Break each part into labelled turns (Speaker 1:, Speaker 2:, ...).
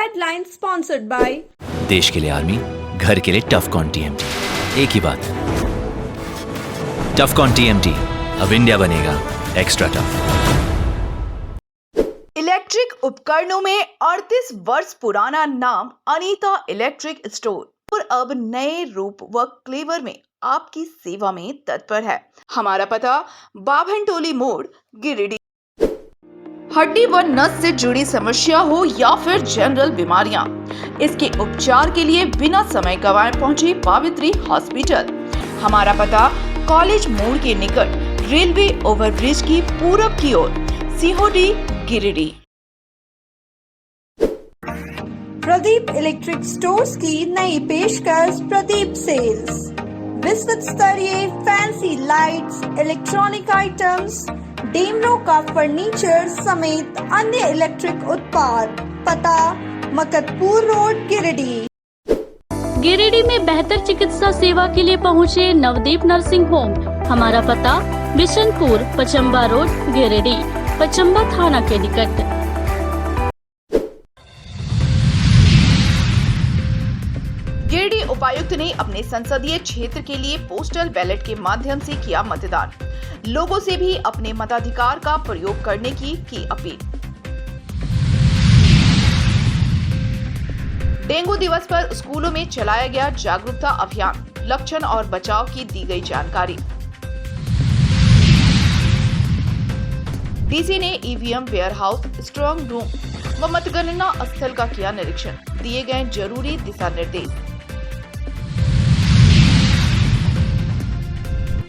Speaker 1: Headline sponsored by
Speaker 2: देश के लिए आर्मी, घर के लिए टफकॉन टीएमटी। एक ही बात, टफकॉन टीएमटी, अब इंडिया बनेगा एक्स्ट्रा टफ।
Speaker 3: इलेक्ट्रिक उपकरणों में 38 वर्ष पुराना नाम अनीता इलेक्ट्रिक स्टोर और अब नए रूप व क्लेवर में आपकी सेवा में तत्पर है। हमारा पता बाभनटोली मोड़, गिरिडीह। हड्डी व नस से जुड़ी समस्या हो या फिर जनरल बीमारियां, इसके उपचार के लिए बिना समय गंवाए पहुंचे पावित्री हॉस्पिटल। हमारा पता कॉलेज मोड़ के निकट रेलवे ओवरब्रिज की पूरब की ओर, सिहोडी, गिरिडीह।
Speaker 1: प्रदीप इलेक्ट्रिक स्टोर्स की नई पेशकश प्रदीप सेल्स। विश्व स्तरीय fancy lights, electronic items, Damro का फर्नीचर समेत अन्य इलेक्ट्रिक उत्पाद। पता मकतपुर रोड, गिरिडीह।
Speaker 4: गिरिडीह में बेहतर चिकित्सा सेवा के लिए पहुंचे नवदीप नर्सिंग होम। हमारा पता बिशनपुर, पचम्बा रोड, गिरिडीह, पचम्बा थाना के निकट।
Speaker 3: गिरिडीह उपायुक्त ने अपने संसदीय क्षेत्र के लिए पोस्टल बैलेट के माध्यम से किया मतदान। लोगों से भी अपने मताधिकार का प्रयोग करने की अपील। डेंगू दिवस पर स्कूलों में चलाया गया जागरूकता अभियान, लक्षण और बचाव की दी गई जानकारी। डीसी ने ईवीएम वेयरहाउस, स्ट्रांग रूम व मतगणना स्थल का किया निरीक्षण, दिए गए जरूरी दिशा निर्देश।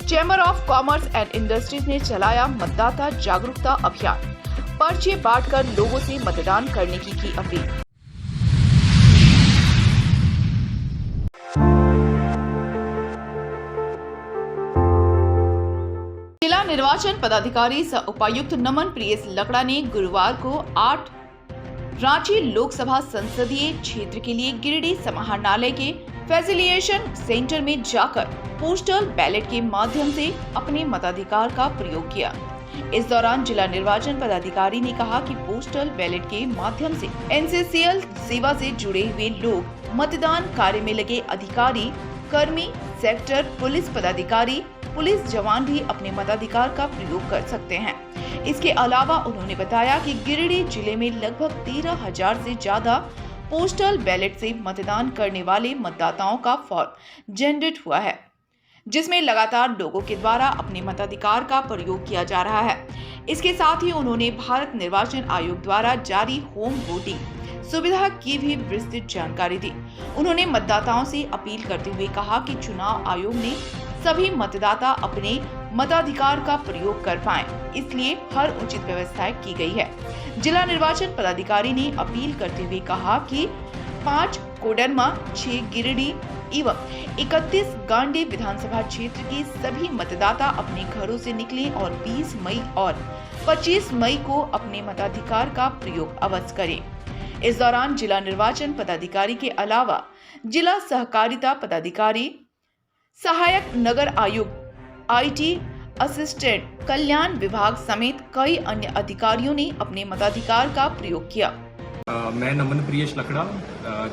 Speaker 3: Chamber of commerce and industries ने चलाया मतदाता जागरूकता अभियान, पर्चे बांटकर लोगों से मतदान करने की अपील। जिला निर्वाचन पदाधिकारी सह उपायुक्त नमन प्रियस लकड़ा ने गुरुवार को 8 रांची लोकसभा संसदीय क्षेत्र के लिए गिरिडीह समाहरणालय के फैसिलिटेशन सेंटर में जाकर पोस्टल बैलेट के माध्यम से अपने मताधिकार का प्रयोग किया। इस दौरान जिला निर्वाचन पदाधिकारी ने कहा कि पोस्टल बैलेट के माध्यम से एनसीसीएल सेवा से जुड़े हुए लोग, मतदान कार्य में लगे अधिकारी, कर्मी, सेक्टर पुलिस पदाधिकारी, पुलिस जवान भी अपने मताधिकार का प्रयोग कर सकते हैं। इसके अलावा उन्होंने बताया कि गिरिडीह जिले में लगभग 13,000 से ज्यादा पोस्टल बैलेट से मतदान करने वाले मतदाताओं का फॉर्म जनरेट हुआ है, जिसमें लगातार लोगों के द्वारा अपने मताधिकार का प्रयोग किया जा रहा है। इसके साथ ही उन्होंने भारत निर्वाचन आयोग द्वारा जारी होम वोटिंग सुविधा की भी विस्तृत जानकारी दी। उन्होंने मतदाताओं से अपील करते हुए कहा कि चुनाव आयोग ने सभी मतदाता अपने मताधिकार का प्रयोग कर पाएं, इसलिए हर उचित व्यवस्था की गई है। जिला निर्वाचन पदाधिकारी ने अपील करते हुए कहा कि 5 कोडरमा, 6 गिरिडीह एवं 31 गांडी विधानसभा क्षेत्र के सभी मतदाता अपने घरों से निकलें और 20 मई और 25 मई को अपने मताधिकार का प्रयोग अवश्य करें। इस दौरान जिला निर्वाचन पदाधिकारी के अलावा जिला सहकारिता पदाधिकारी, सहायक नगर आयुक्त, आईटी असिस्टेंट, कल्याण विभाग समेत कई अन्य अधिकारियों ने अपने मताधिकार का प्रयोग किया।
Speaker 5: मैं नमन प्रियस लकड़ा,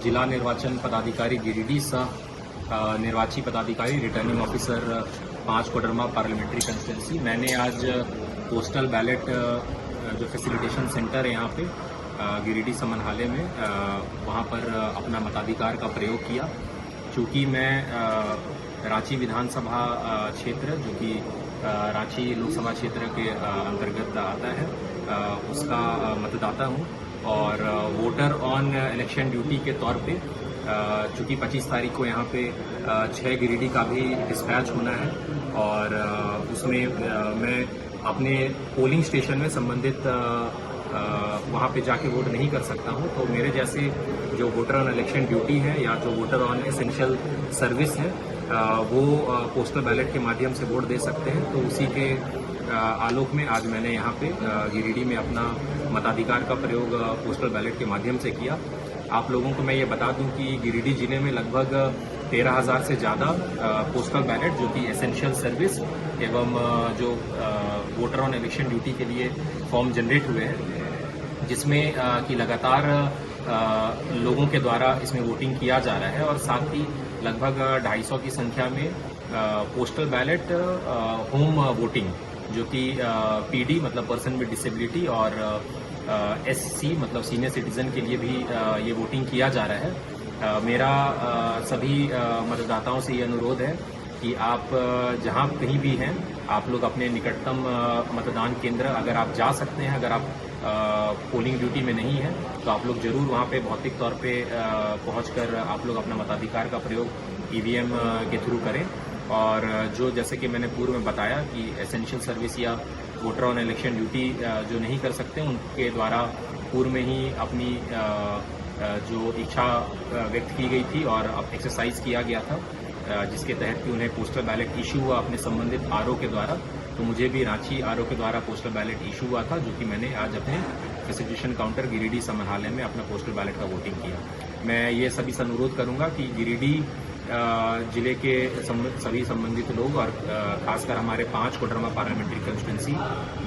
Speaker 5: जिला निर्वाचन पदाधिकारी गिरिडीह सह निर्वाची पदाधिकारी, returning officer 5 Koderma parliamentary constituency. मैंने आज पोस्टल बैलेट जो फैसिलिटेशन सेंटर है यहाँ पे गिरिडीह समाहरणालय में, वहाँ पर अपना मताधिकार का प्रयोग किया। चूँकि मैं रांची विधानसभा क्षेत्र, जो कि रांची लोकसभा क्षेत्र के अंतर्गत आता है, उसका मतदाता हूँ और वोटर ऑन इलेक्शन ड्यूटी के तौर पे चूँकि 25 तारीख को यहाँ पे 6 गिरिडीह का भी डिस्पैच होना है और उसमें मैं अपने पोलिंग स्टेशन में संबंधित वहाँ पे जाके वोट नहीं कर सकता हूँ। तो मेरे जैसे जो वोटर ऑन इलेक्शन ड्यूटी है या जो वोटर ऑन एसेंशियल सर्विस है, वो पोस्टल बैलेट के माध्यम से वोट दे सकते हैं। तो उसी के आलोक में आज मैंने यहाँ पे गिरिडीह में अपना मताधिकार का प्रयोग पोस्टल बैलेट के माध्यम से किया। आप लोगों को मैं ये बता दूं कि गिरिडीह जिले में लगभग 13,000 से ज़्यादा पोस्टल बैलेट, जो कि एसेंशियल सर्विस एवं जो वोटर ऑन इलेक्शन ड्यूटी के लिए फॉर्म जनरेट हुए हैं, जिसमें कि लगातार लोगों के द्वारा इसमें वोटिंग किया जा रहा है और साथ ही लगभग 250 की संख्या में पोस्टल बैलेट होम वोटिंग जो कि पीडी मतलब पर्सन विद डिसेबिलिटी और एससी मतलब सीनियर सिटीजन के लिए भी ये वोटिंग किया जा रहा है। मेरा सभी मतदाताओं से ये अनुरोध है कि आप जहां कहीं भी हैं आप लोग अपने निकटतम मतदान केंद्र अगर आप जा सकते हैं, अगर आप पोलिंग ड्यूटी में नहीं है तो आप लोग जरूर वहां पे भौतिक तौर पे पहुंचकर आप लोग अपना मताधिकार का प्रयोग ईवीएम के थ्रू करें। और जो जैसे कि मैंने पूर्व में बताया कि एसेंशियल सर्विस या वोटर ऑन इलेक्शन ड्यूटी जो नहीं कर सकते उनके द्वारा पूर्व में ही अपनी जो इच्छा व्यक्त की गई थी और अब एक्सरसाइज किया गया था जिसके तहत कि उन्हें पोस्टल बैलेट इशू हुआ अपने संबंधित आरओ के द्वारा। तो मुझे भी रांची आरओ के द्वारा पोस्टल बैलेट इशू हुआ था जो कि मैंने आज अपने फैसिलिटेशन काउंटर गिरिडीह समाहरणालय में अपना पोस्टल बैलेट का वोटिंग किया। मैं ये सभी से अनुरोध करूंगा कि गिरिडीह जिले के सभी संबंधित लोग और खासकर हमारे 5 कोडरमा पार्लियामेंट्री कंस्टिट्यूंसी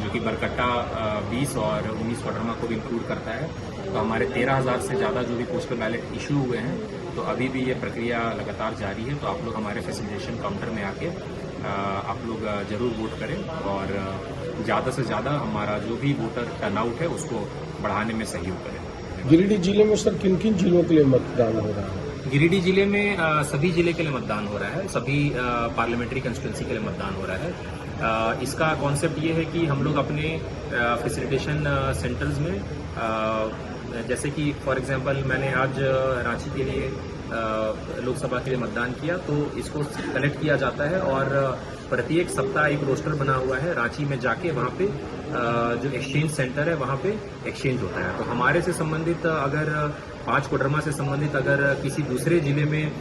Speaker 5: जो कि बरकट्टा 20 और 19 कोडरमा को भी इंक्लूड करता है, तो हमारे 13,000 से ज़्यादा जो भी पोस्टल बैलेट इशू हुए हैं तो अभी भी ये प्रक्रिया लगातार जारी है। तो आप लोग हमारे फैसिलिटेशन काउंटर में आके आप लोग जरूर वोट करें और ज़्यादा से ज़्यादा हमारा जो भी वोटर टर्नआउट है उसको बढ़ाने में सहयोग करें।
Speaker 6: गिरिडीह जिले में सर किन किन जिलों के लिए मतदान हो रहा है?
Speaker 5: गिरिडीह जिले में सभी जिले के लिए मतदान हो रहा है, सभी पार्लियामेंट्री कंस्टिट्यूंसी के लिए मतदान हो रहा है। इसका कॉन्सेप्ट ये है कि हम लोग अपने फैसिलिटेशन सेंटर्स में जैसे कि फॉर एग्जांपल मैंने आज रांची के लिए लोकसभा के लिए मतदान किया तो इसको कलेक्ट किया जाता है और प्रत्येक सप्ताह एक रोस्टर बना हुआ है। रांची में जाके वहाँ पे जो एक्सचेंज सेंटर है वहाँ पे एक्सचेंज होता है। तो हमारे से संबंधित अगर 5 कोडरमा से संबंधित अगर किसी दूसरे जिले में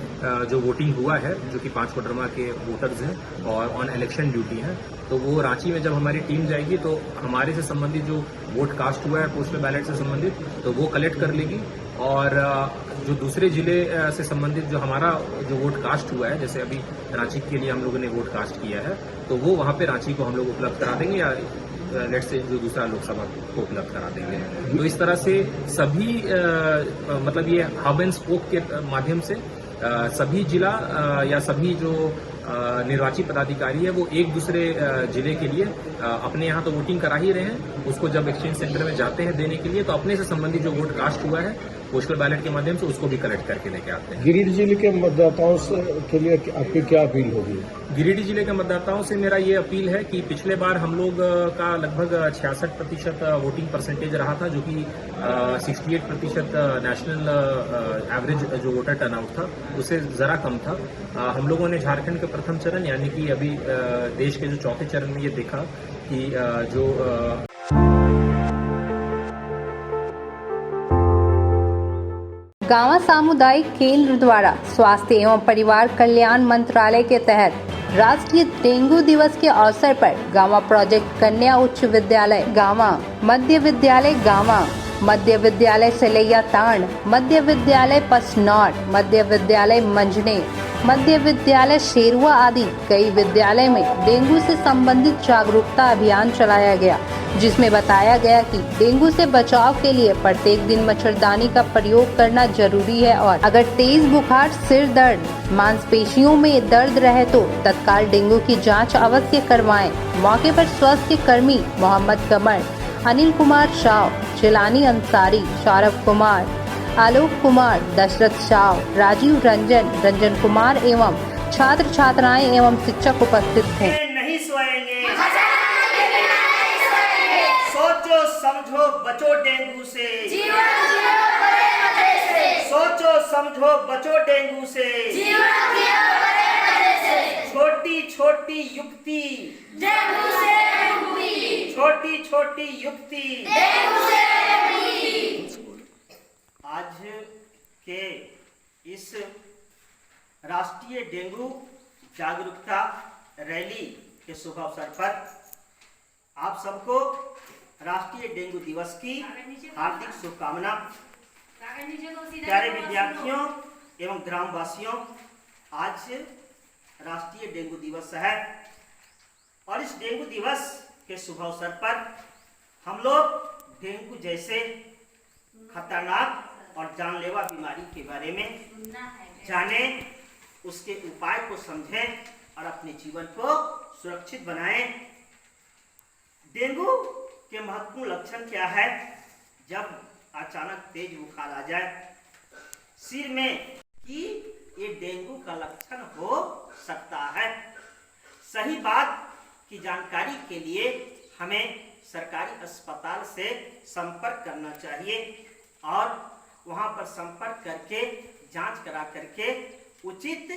Speaker 5: जो वोटिंग हुआ है जो कि 5 कोडरमा के वोटर्स हैं और ऑन इलेक्शन ड्यूटी है तो वो रांची में जब हमारी टीम जाएगी तो हमारे से संबंधित जो वोट कास्ट हुआ है पोस्टल बैलेट से संबंधित तो वो कलेक्ट कर लेगी और जो दूसरे जिले से संबंधित जो हमारा जो वोट कास्ट हुआ है जैसे अभी रांची के लिए हम लोगों ने वोट कास्ट किया है तो वो वहाँ पे रांची को हम लोग उपलब्ध करा देंगे या लेट से जो दूसरा लोकसभा को उपलब्ध करा देंगे। तो इस तरह से सभी मतलब ये हब एंड स्पोक के माध्यम से सभी जिला या सभी जो निर्वाची पदाधिकारी है वो एक दूसरे जिले के लिए अपने यहाँ तो वोटिंग करा ही रहे हैं, उसको जब एक्सचेंज सेंटर में जाते हैं देने के लिए तो अपने से संबंधित जो वोट कास्ट हुआ है पोस्टल बैलेट के माध्यम से उसको भी कलेक्ट करके लेके आते हैं।
Speaker 6: गिरिडीह जिले के मतदाताओं के लिए आपकी क्या अपील होगी?
Speaker 5: गिरिडीह जिले के मतदाताओं से मेरा ये अपील है कि पिछले बार हम लोग का लगभग 66% वोटिंग परसेंटेज रहा था जो कि 68% नेशनल एवरेज जो वोटर टर्नआउट था उससे ज़रा कम था। हम लोगों ने झारखंड के प्रथम चरण यानी कि अभी देश के जो चौथे चरण में ये देखा कि जो
Speaker 7: गांवा सामुदायिक केंद्र द्वारा स्वास्थ्य एवं परिवार कल्याण मंत्रालय के तहत राष्ट्रीय डेंगू दिवस के अवसर पर गांवा प्रोजेक्ट कन्या उच्च विद्यालय गांवा, मध्य विद्यालय गांवा, मध्य विद्यालय सलैया तांड, मध्य विद्यालय पसनौर, मध्य विद्यालय मंजने, मध्य विद्यालय शेरुआ आदि कई विद्यालय में डेंगू से संबंधित जागरूकता अभियान चलाया गया, जिसमें बताया गया कि डेंगू से बचाव के लिए प्रत्येक दिन मच्छरदानी का प्रयोग करना जरूरी है और अगर तेज बुखार, सिर दर्द, मांसपेशियों में दर्द रहे तो तत्काल डेंगू की जांच अवश्य करवाएं। मौके पर स्वास्थ्य कर्मी मोहम्मद कमर, अनिल कुमार शाह, जिलानी अंसारी, सौरभ कुमार, आलोक कुमार, दशरथ शाह, राजीव रंजन, रंजन कुमार एवं छात्र छात्राएं एवं शिक्षक उपस्थित थे।
Speaker 8: नहीं सोएंगे, सोचो समझो बचो डेंगू से, सोचो समझो बचो डेंगू से, छोटी छोटी युक्ति डेंगू से मुक्ति, छोटी छोटी युक्ति डेंगू से मुक्ति। आज के इस राष्ट्रीय डेंगू जागरूकता रैली के शुभ अवसर पर आप सबको राष्ट्रीय डेंगू दिवस की हार्दिक शुभकामना। प्यारे विद्यार्थियों एवं ग्रामवासियों, आज राष्ट्रीय डेंगू दिवस है और इस डेंगू दिवस के शुभ अवसर पर हम लोग डेंगू जैसे खतरनाक और जानलेवा बीमारी के बारे में जानें, उसके उपाय को समझें और अपने जीवन को सुरक्षित बनाएं। डेंगू के महत्वपूर्ण लक्षण क्या है? जब अचानक तेज बुखार आ जाए सिर में, कि ये डेंगू का लक्षण हो सकता है। सही बात की जानकारी के लिए हमें सरकारी अस्पताल से संपर्क करना चाहिए और वहां पर संपर्क करके जांच करा करके उचित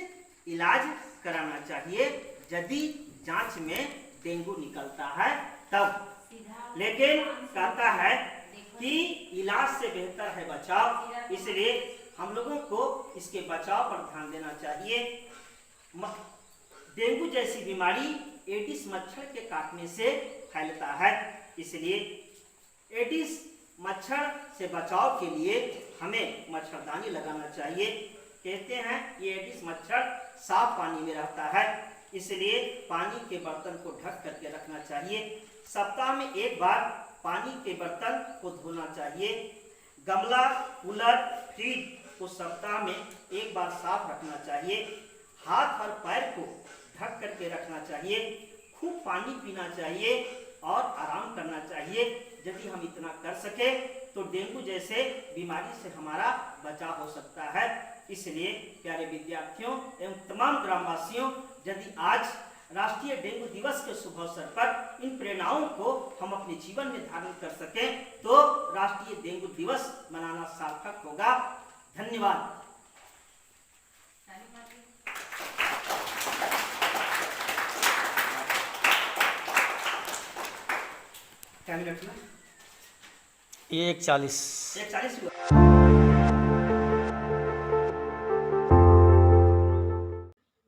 Speaker 8: इलाज कराना चाहिए। यदि जांच में डेंगू निकलता है तब, लेकिन कहता है कि इलाज से बेहतर है बचाव, इसलिए हम लोगों को इसके बचाव पर ध्यान देना चाहिए। डेंगू जैसी बीमारी एडिस मच्छर के काटने से फैलता है, इसलिए एडिस मच्छर से बचाव के लिए हमें मच्छरदानी लगाना चाहिए। कहते हैं ये एडिस मच्छर साफ पानी में रहता है, इसलिए पानी के बर्तन को ढक करके रखना चाहिए। सप्ताह में एक बार पानी के बर्तन को धोना चाहिए। गमला, कूलर, फ्रिज को सप्ताह में एक बार साफ रखना चाहिए। हाथ और पैर को ढक करके रखना चाहिए। खूब पानी पीना चाहिए और आराम करना चाहिए। यदि हम इतना कर सके तो डेंगू जैसे बीमारी से हमारा बचाव हो सकता है। इसलिए प्यारे विद्यार्थियों एवं तमाम ग्रामवासियों, यदि आज राष्ट्रीय डेंगू दिवस के शुभ अवसर पर इन प्रेरणाओं को हम अपने जीवन में धारण कर सकें तो राष्ट्रीय डेंगू दिवस मनाना सार्थक होगा। धन्यवाद। क्या मिनट में?
Speaker 9: 1:40
Speaker 8: हुआ।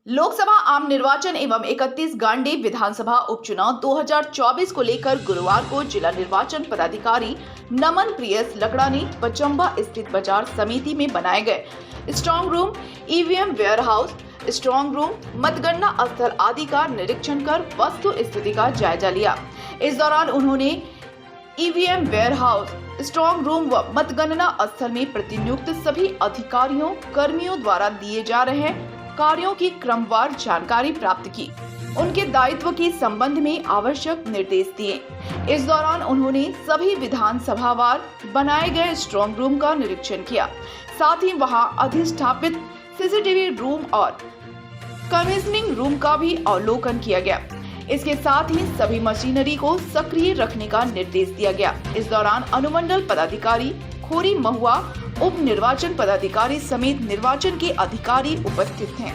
Speaker 3: लोकसभा आम निर्वाचन एवं 31 गांडी विधानसभा उपचुनाव 2024 को लेकर गुरुवार को जिला निर्वाचन पदाधिकारी नमन प्रियस लकड़ा ने पचम्बा स्थित बाजार समिति में बनाए गए strong room, EVM warehouse, strong room, मतगणना स्थल आदि का निरीक्षण कर वस्तु स्थिति का जायजा लिया। इस दौरान उन्होंने EVM warehouse, strong room व मतगणना स्थल में प्रतिनियुक्त सभी अधिकारियों कर्मियों द्वारा दिए जा रहे कार्यों की क्रमवार जानकारी प्राप्त की, उनके दायित्व के संबंध में आवश्यक निर्देश दिए। इस दौरान उन्होंने सभी विधानसभावार बनाए गए स्ट्रांग रूम का निरीक्षण किया, साथ ही वहां अधिष्ठापित सीसीटीवी रूम और कमीशनिंग रूम का भी अवलोकन किया गया। इसके साथ ही सभी मशीनरी को सक्रिय रखने का निर्देश दिया गया। इस दौरान अनुमंडल पदाधिकारी खोरी महुआ, उप निर्वाचन पदाधिकारी समेत निर्वाचन के अधिकारी उपस्थित हैं।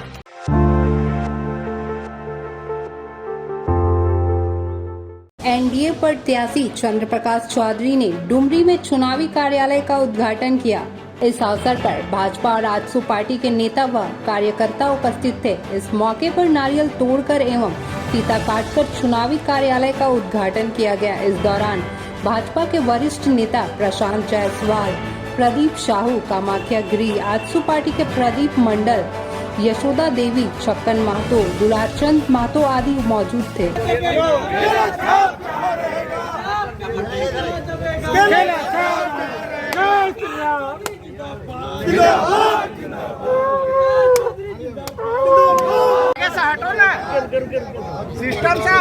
Speaker 7: एनडीए प्रत्याशी चंद्र प्रकाश चौधरी ने डुमरी में चुनावी कार्यालय का उद्घाटन किया। इस अवसर पर भाजपा और आजसू पार्टी के नेता व कार्यकर्ता उपस्थित थे। इस मौके पर नारियल तोड़कर एवं फीता काटकर चुनावी कार्यालय का उद्घाटन किया गया। इस दौरान भाजपा के वरिष्ठ नेता प्रशांत जायसवाल, प्रदीप साहू, कामाख्या गिरी, आजसू पार्टी के प्रदीप मंडल, यशोदा देवी, छक्कन महतो, दुलारचंद महतो आदि मौजूद थे।
Speaker 9: सिस्टम सा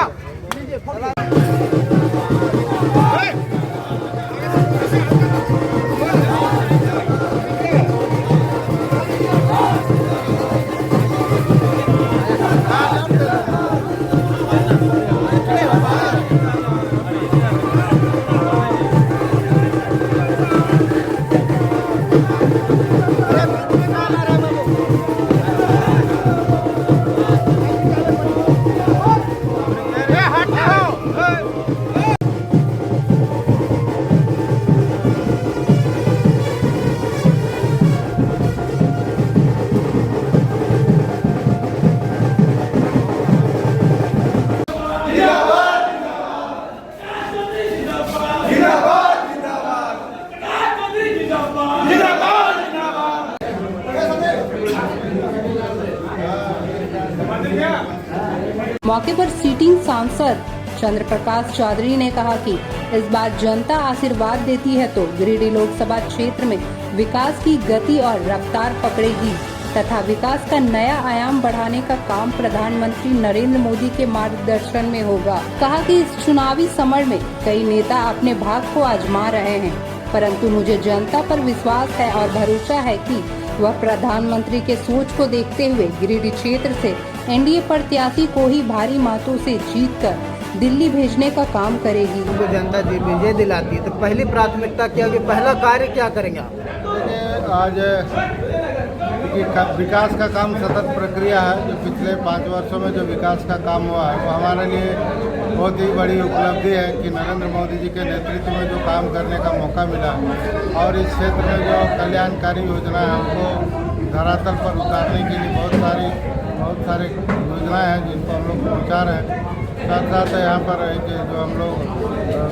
Speaker 7: मौके पर सीटिंग सांसद चंद्र प्रकाश चौधरी ने कहा कि इस बार जनता आशीर्वाद देती है तो गिरिडीह लोकसभा क्षेत्र में विकास की गति और रफ्तार पकड़ेगी तथा विकास का नया आयाम बढ़ाने का काम प्रधानमंत्री नरेंद्र मोदी के मार्गदर्शन में होगा। कहा कि इस चुनावी समर में कई नेता अपने भाग को आजमा रहे हैं, परंतु मुझे जनता पर विश्वास है और भरोसा है कि वह प्रधानमंत्री के सोच को देखते हुए गिरिडीह क्षेत्र से एनडीए प्रत्याशी को ही भारी मतों से जीतकर दिल्ली भेजने का काम करेगी।
Speaker 9: जो जनता जी विजय दिलाती है तो पहली प्राथमिकता क्या होगी, पहला कार्य क्या करेंगे आप?
Speaker 10: आज विकास का काम सतत प्रक्रिया है। जो पिछले 5 वर्षों में जो विकास का काम हुआ है वो हमारे लिए बहुत ही बड़ी उपलब्धि है कि नरेंद्र मोदी जी के नेतृत्व में जो काम करने का मौका मिला और इस क्षेत्र में जो कल्याणकारी योजना है उनको धरातल पर उतारने के लिए बहुत सारे योजनाएं हैं जिनको हम लोग पहुँचा रहे हैं। साथ साथ यहाँ पर जो हम लोग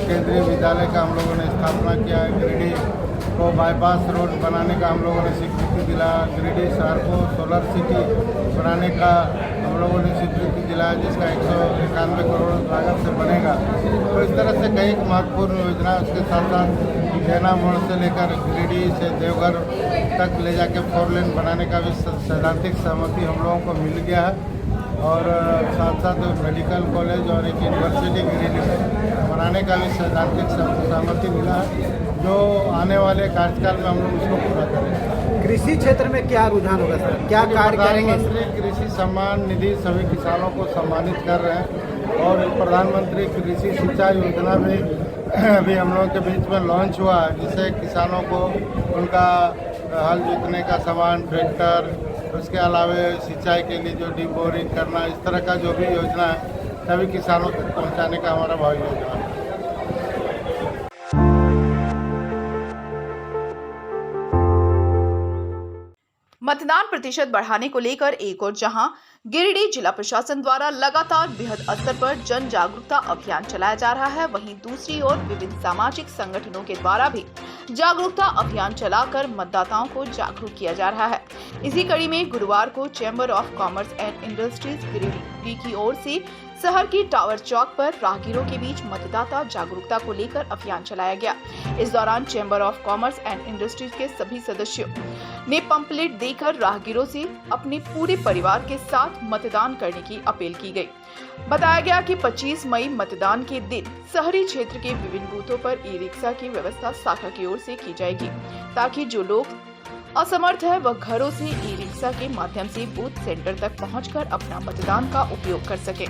Speaker 10: केंद्रीय विद्यालय का हम लोगों ने स्थापना किया है। गिरिडीह को बाईपास रोड बनाने का हम लोगों ने स्वीकृति दिला। गिरिडीह शहर को सोलर सिटी बनाने का हम लोगों ने स्वीकृति दिलाया जिसका 191 करोड़ लागत से बनेगा। तो इस तरह से कई महत्वपूर्ण योजना उसके साथ साथ जैना मोड़ से लेकर गिरिडीह से देवघर तक ले जाके 4 लेन बनाने का भी सैद्धांतिक सहमति हम लोगों को मिल गया है। और साथ साथ मेडिकल कॉलेज और एक यूनिवर्सिटी गिरिडीह बनाने का भी सैद्धांतिक सहमति मिला है, जो आने वाले कार्यकाल में हम लोग उसको पूरा करेंगे।
Speaker 9: कृषि क्षेत्र में क्या रुझान होगा सर, क्या कार्य करेंगे?
Speaker 10: प्रधानमंत्री कृषि सम्मान निधि सभी किसानों को सम्मानित कर रहे हैं और प्रधानमंत्री कृषि सिंचाई योजना भी अभी हम लोगों के बीच में लॉन्च हुआ है, जिससे किसानों को उनका हल जोतने का सामान, ट्रैक्टर, उसके अलावा सिंचाई के लिए जो डीप बोरिंग करना, इस तरह का जो भी योजना है सभी किसानों तक पहुंचाने का हमारा भावी योजना है।
Speaker 3: मतदान प्रतिशत बढ़ाने को लेकर एक और जहां गिरिडीह जिला प्रशासन द्वारा लगातार बृहद स्तर पर जन जागरूकता अभियान चलाया जा रहा है, वहीं दूसरी ओर विभिन्न सामाजिक संगठनों के द्वारा भी जागरूकता अभियान चलाकर मतदाताओं को जागरूक किया जा रहा है। इसी कड़ी में गुरुवार को chamber of commerce and industries Giridih की ओर से शहर की टावर चौक पर राहगीरों के बीच मतदाता जागरूकता को लेकर अभियान चलाया गया। इस दौरान chamber of commerce and industries के सभी सदस्यों ने पंपलेट देकर राहगीरों से अपने पूरे परिवार के साथ मतदान करने की अपील की गई। बताया गया कि 25 मई मतदान के दिन शहरी क्षेत्र के विभिन्न बूथों पर ई रिक्शा की व्यवस्था शाखा की ओर से की जाएगी, ताकि जो लोग असमर्थ है वह घरों से ई रिक्शा के माध्यम से बूथ सेंटर तक पहुंचकर अपना मतदान का उपयोग कर सके।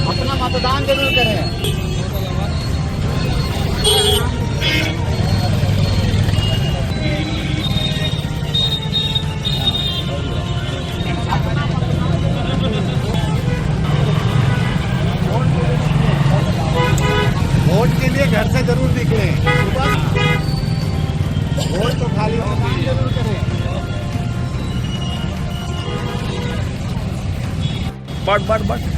Speaker 9: अपना मतदान जरूर करें। वोट के लिए घर से जरूर निकले, वोट तो खाली जरूर करें। बट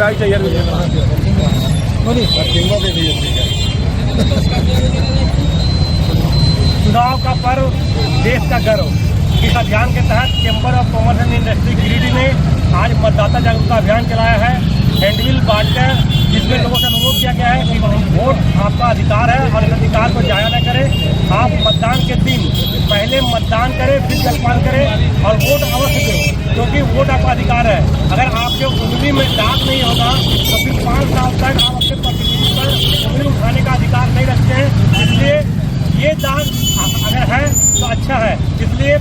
Speaker 6: चाय चाहिए चुनाव का पर्व देश का गर्व, इस अभियान के तहत chamber of commerce and industry Giridih ने आज मतदाता जागरूकता अभियान चलाया है। हैंडबिल बांटकर जिसमें लोगों से अनुरोध किया गया है कि वोट आपका अधिकार है और इस अधिकार को जाया न करें। आप मतदान के दिन पहले मतदान करें, फिर जलपान करें और वोट अवश्य दें, क्योंकि वोट आपका अधिकार है। अगर आपके उंगली में दाग नहीं होगा तो फिर 5 साल तक आप अपने प्रतिनिधि पर उंगली उठाने का अधिकार नहीं रखते हैं। इसलिए ये दाग अगर है तो अच्छा है। इसलिए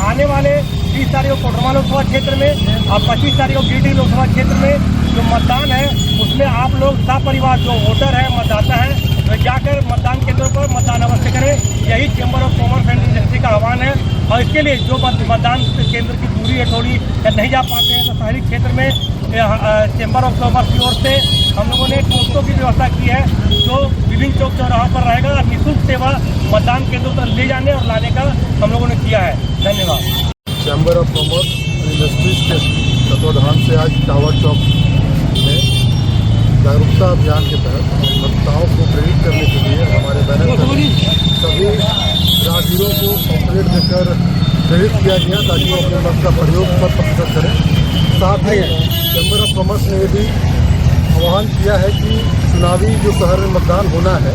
Speaker 6: आने वाले 30 तारीख को कोडरमा लोकसभा क्षेत्र में और 25 तारीख को गिरिडीह लोकसभा क्षेत्र में जो मतदान है उसमें आप लोग सपरिवार जो वोटर है, मतदाता है, तो जाकर मतदान केंद्रों पर मतदान अवश्य करें। यही chamber of commerce and industry का आह्वान है। और इसके लिए जो मतदान केंद्र की दूरी है थोड़ी या नहीं जा पाते हैं तो शहरी क्षेत्र में चैम्बर ऑफ कॉमर्स की ओर से हम लोगों ने टोटों की व्यवस्था की है जो विभिन्न चौक चौराहों पर रहेगा और निःशुल्क सेवा मतदान केंद्रों पर ले जाने और लाने का हम लोगों ने किया है। धन्यवाद।
Speaker 10: Chamber of commerce and industries के तत्वाधान से आज टावर चौक में जागरूकता अभियान के तहत मतदाताओं को प्रेरित करने के लिए हमारे बैनर पर सभी राहगीरों को पॉम्पलेट देकर प्रेरित किया गया ताकि वो अपने मत का प्रयोग 100% करें। साथ ही चैम्बर ऑफ कॉमर्स ने ये भी आह्वान किया है कि चुनावी जो शहर में मतदान होना है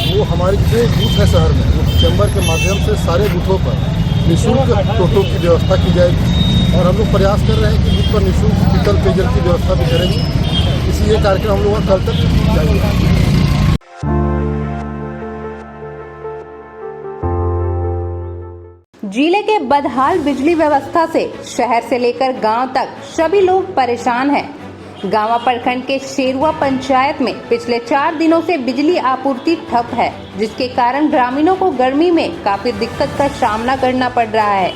Speaker 10: वो हमारे जो बूथ है शहर में, वो चैम्बर के माध्यम से सारे बूथों पर निःशुल्क टोटो की व्यवस्था की जाएगी। और हम लोग प्रयास कर रहे हैं कि बूथ पर निःशुल्क शीतल पेयजल की व्यवस्था भी करेंगे। इसी ये कार्यक्रम हम लोग कल तक जाएंगे।
Speaker 7: जिले के बदहाल बिजली व्यवस्था से शहर से लेकर गांव तक सभी लोग परेशान हैं। गांवा प्रखंड के शेरुआ पंचायत में पिछले 4 दिनों से बिजली आपूर्ति ठप है, जिसके कारण ग्रामीणों को गर्मी में काफी दिक्कत का सामना करना पड़ रहा है।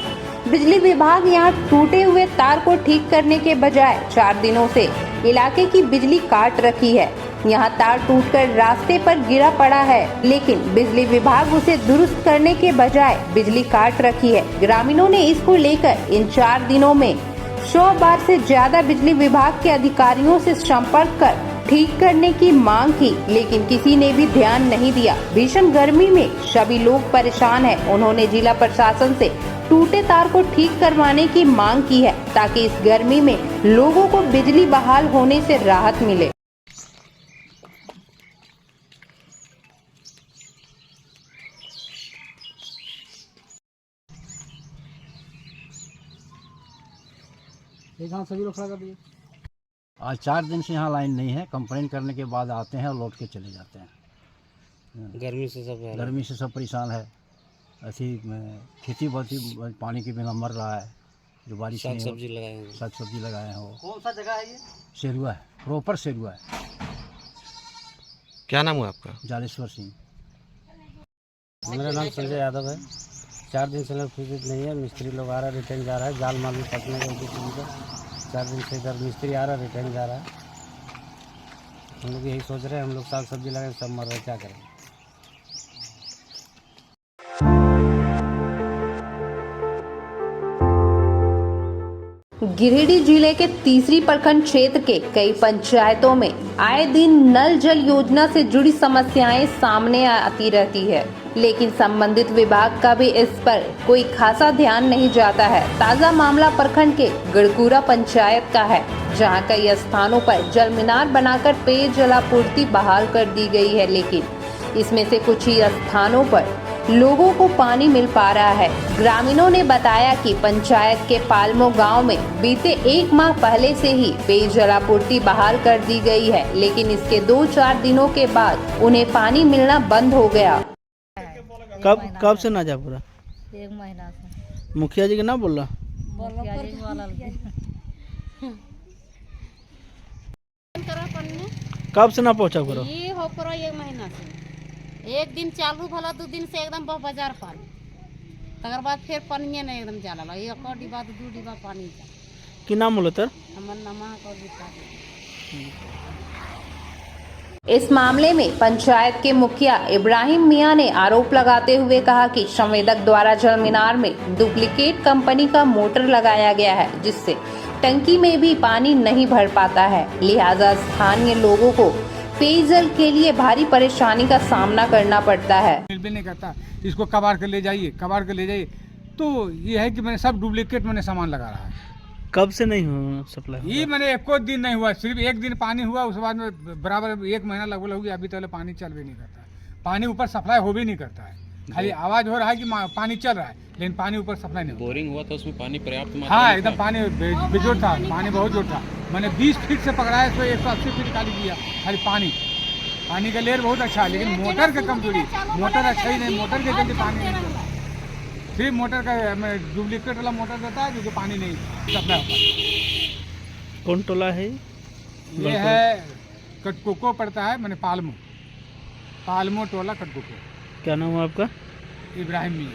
Speaker 7: बिजली विभाग यहां टूटे हुए तार को ठीक करने के बजाय 4 दिनों से इलाके की बिजली काट रखी है। यहां तार टूटकर रास्ते पर गिरा पड़ा है, लेकिन बिजली विभाग उसे दुरुस्त करने के बजाय बिजली काट रखी है। ग्रामीणों ने इसको लेकर इन 4 दिनों में 100 बार से ज्यादा बिजली विभाग के अधिकारियों से संपर्क कर ठीक करने की मांग की, लेकिन किसी ने भी ध्यान नहीं दिया। भीषण गर्मी में सभी लोग परेशान हैं। उन्होंने जिला प्रशासन से टूटे तार को ठीक करवाने की मांग की है ताकि इस गर्मी में लोगों को बिजली बहाल होने से राहत मिले।
Speaker 9: सभी लोग खड़ा कर दिए।
Speaker 11: आज 4 दिन से यहाँ लाइन नहीं है। कंप्लेन करने के बाद आते हैं और लौट के चले जाते हैं। गर्मी से सब परेशान है। ऐसी खेती बहुत ही पानी के बिना मर रहा है। जो बारिश साग सब्जी लगाए हैं वो।
Speaker 9: कौन सा जगह है ये?
Speaker 11: शेरुआ है, प्रॉपर शेरुआ है।
Speaker 12: क्या नाम हुआ आपका?
Speaker 11: जालेश्वर सिंह।
Speaker 13: मेरा नाम संजय यादव है। 4 दिन से लोग फिर नहीं है। मिस्त्री लोग आ रहा है, रिटर्न जा रहा है। जाल माल भी फंसने का 4 दिन से इधर मिस्त्री आ रहा है, रिटर्न जा रहा है। हम लोग यही सोच रहे हैं, हम लोग साग सब्जी लगाए, सब मर रहे, क्या करें।
Speaker 7: गिरिडीह जिले के तीसरी प्रखंड क्षेत्र के कई पंचायतों में आए दिन नल जल योजना से जुड़ी समस्याएं सामने आती रहती है, लेकिन संबंधित विभाग का भी इस पर कोई खासा ध्यान नहीं जाता है। ताजा मामला प्रखंड के गड़कुरा पंचायत का है, जहां कई स्थानों पर जल मीनार बनाकर पेयजल आपूर्ति बहाल कर दी गई है, लेकिन इसमें से कुछ ही स्थानों पर लोगों को पानी मिल पा रहा है। ग्रामीणों ने बताया कि पंचायत के पालमो गांव में बीते 1 माह पहले से ही पेयजल आपूर्ति बहाल कर दी गई है, लेकिन इसके 2-4 दिनों के बाद उन्हें पानी मिलना बंद हो गया।
Speaker 9: कब से नाजा पूरा?
Speaker 14: 1 महीना से।
Speaker 9: मुखिया जी के ना बोल रहा? कब से ना पहुँचा पूरा?
Speaker 14: ये हो पूरा 1 महीना से। 1 दिन चालू भला, 2 दिन से एकदम बाजार पानी, तकर बाद फिर पानी नहीं एकदम जाला लगा। 1 डिब्बा 2 डिब्बा पानी जा।
Speaker 9: कि नाम बोलो तर?
Speaker 14: हमर नामा को दिक्कत।
Speaker 7: इस मामले में पंचायत के मुखिया इब्राहिम मियां ने आरोप लगाते हुए कहा कि संवेदक द्वारा जल मीनार में डुप्लीकेट कंपनी का मोटर लगाया गया है, जिससे टंकी में भी पानी नहीं भर पाता है, लिहाजा स्थानीय लोगों को पेयजल के लिए भारी परेशानी का सामना करना पड़ता है।
Speaker 12: बिल नहीं करता, इसको कबाड़ के ले जाइए, तो ये है कि मैंने सब डुप्लीकेट मैंने सामान लगा रहा है।
Speaker 13: कब से नहीं हुआ सप्लाई?
Speaker 12: ये मैंने एको दिन नहीं हुआ, सिर्फ एक दिन पानी हुआ, उसके बाद में बराबर 1 महीना लगभग होगी, अभी तक पानी चल भी नहीं करता है। पानी ऊपर सप्लाई हो भी नहीं करता है, खाली आवाज हो रहा है कि पानी चल रहा है, लेकिन पानी ऊपर सप्लाई नहीं।
Speaker 5: बोरिंग हुआ था, उसमें पानी पर्याप्त मात्रा
Speaker 12: हाँ, एकदम पानी बेजोड़ था, पानी बहुत जोर था। मैंने 20 फीट से पकड़ाया, तो 180 फीट खाली किया, खाली पानी का लेयर बहुत अच्छा है, लेकिन मोटर का कमजोरी, मोटर अच्छा ही नहीं, मोटर के जल्दी पानी नहीं चलता। सिर्फ मोटर का डुप्लीकेट वाला मोटर रहता है जो पानी नहीं सप्लाई होता।
Speaker 13: कौन टोला है
Speaker 12: ये? है कटकोको पड़ता है, मैंने पालमो टोला कटकोको।
Speaker 13: क्या नाम है आपका?
Speaker 12: इब्राहिम मियां।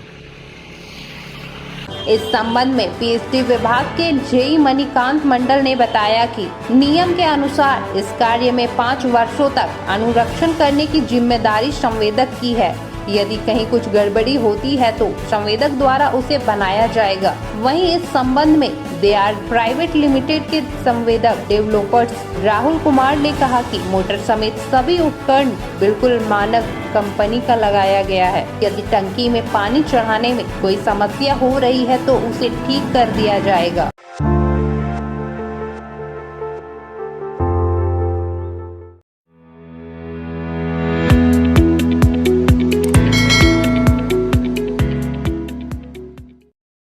Speaker 7: इस संबंध में पीएचडी विभाग के जेई मणिकांत मंडल ने बताया कि नियम के अनुसार इस कार्य में 5 वर्षों तक अनुरक्षण करने की जिम्मेदारी संवेदक की है। यदि कहीं कुछ गड़बड़ी होती है तो संवेदक द्वारा उसे बनाया जाएगा। वहीं इस संबंध में देआर प्राइवेट लिमिटेड के संवेदक डेवलपर्स राहुल कुमार ने कहा कि मोटर समेत सभी उपकरण बिल्कुल मानक कंपनी का लगाया गया है। यदि टंकी में पानी चढ़ाने में कोई समस्या हो रही है तो उसे ठीक कर दिया जाएगा।